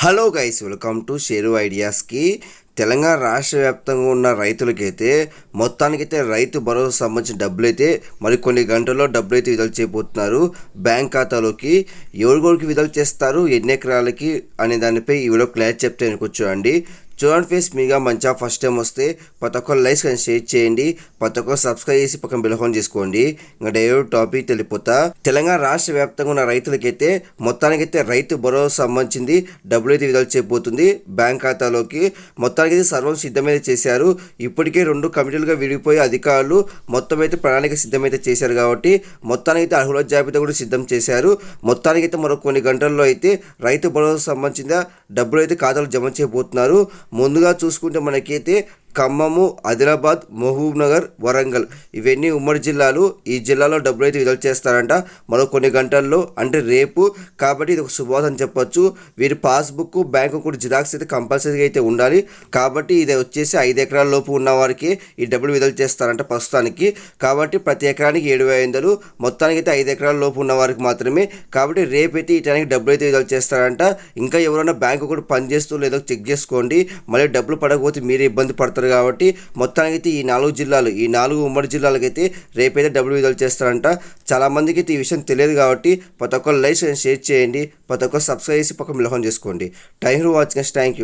Hello guys, welcome to share ఐడియాస్కి. తెలంగాణ రాష్ట్ర వ్యాప్తంగా ఉన్న రైతులకైతే మొత్తానికైతే రైతు భరోసా సంబంధించిన డబ్బులైతే మరికొన్ని గంటల్లో డబ్బులైతే విడుదల చేయబోతున్నారు బ్యాంక్ ఖాతాలోకి. ఎవరికి విడుదల చేస్తారు, ఎన్ని ఎకరాలకి అనే దానిపై ఈ వీడియో క్లారిటీ చెప్తే కూర్చోండి. చూడండి ఫేస్, మీగా మంచిగా ఫస్ట్ టైం వస్తే ప్రతి ఒక్కరు లైక్స్ కానీ షేర్ చేయండి, ప్రతి ఒక్కరు సబ్స్క్రైబ్ చేసి పక్కన బెల్ ఐకాన్ చేసుకోండి. ఇంకా డైరెక్ట్ టాపిక్ వెళ్ళిపోతా. తెలంగాణ రాష్ట్ర వ్యాప్తంగా ఉన్న రైతులకైతే మొత్తానికైతే రైతు భరోసా సంబంధించింది డబ్బులు అయితే విడుదల చేయబోతుంది బ్యాంక్ ఖాతాలోకి. మొత్తానికైతే సర్వం సిద్ధమైతే చేశారు. ఇప్పటికే 2 కమిటీలుగా విడిపోయి అధికారులు మొత్తం అయితే ప్రణాళిక సిద్ధమైతే చేశారు కాబట్టి మొత్తానికైతే అర్హుల జాబితా కూడా సిద్ధం చేశారు. మొత్తానికైతే మరో కొన్ని గంటల్లో అయితే రైతు భరోసా సంబంధించిన డబ్బులు అయితే ఖాతాలో జమ చేయబోతున్నారు. ముందుగా చూసుకుంటే మనకైతే ఖమ్మము, ఆదిలాబాద్, మహబూబ్ నగర్, వరంగల్ ఇవన్నీ ఉమ్మడి జిల్లాలు. ఈ జిల్లాలో డబ్బులు అయితే విడుదల చేస్తారంట మరో కొన్ని గంటల్లో, అంటే రేపు. కాబట్టి ఇది ఒక శుభవార్త అని చెప్పొచ్చు. వీరి పాస్బుక్, బ్యాంకు కూడా జిరాక్స్ అయితే కంపల్సరీగా అయితే ఉండాలి. కాబట్టి ఇది వచ్చేసి 5 ఎకరాల లోపు ఉన్న వారికి ఈ డబ్బులు విడుదల చేస్తారంట ప్రస్తుతానికి. కాబట్టి ప్రతి ఎకరానికి 7,500, మొత్తానికి అయితే 5 ఎకరాల లోపు ఉన్న వారికి మాత్రమే. కాబట్టి రేపైతే ఈ టైంకి డబ్బులు అయితే విడుదల చేస్తారంట. ఇంకా ఎవరైనా బ్యాంకు కూడా పనిచేస్తూ లేదో చెక్ చేసుకోండి. మళ్ళీ డబ్బులు పడకపోతే మీరే ఇబ్బంది పడతారు. కాబట్టి మొత్తానికైతే ఈ 4 జిల్లాలు, ఈ 4 ఉమ్మడి జిల్లాలకైతే రేపైతే డబ్బులు విడుదల చేస్తారంట. చాలా మందికి అయితే ఈ విషయం తెలియదు కాబట్టి ప్రతి ఒక్కరు లైక్ షేర్ చేయండి, ప్రతి ఒక్కరు సబ్స్క్రైబ్ చేసి పక్కన బెల్ ఐకాన్ చేసుకోండి. Thank you for watching. Thank you.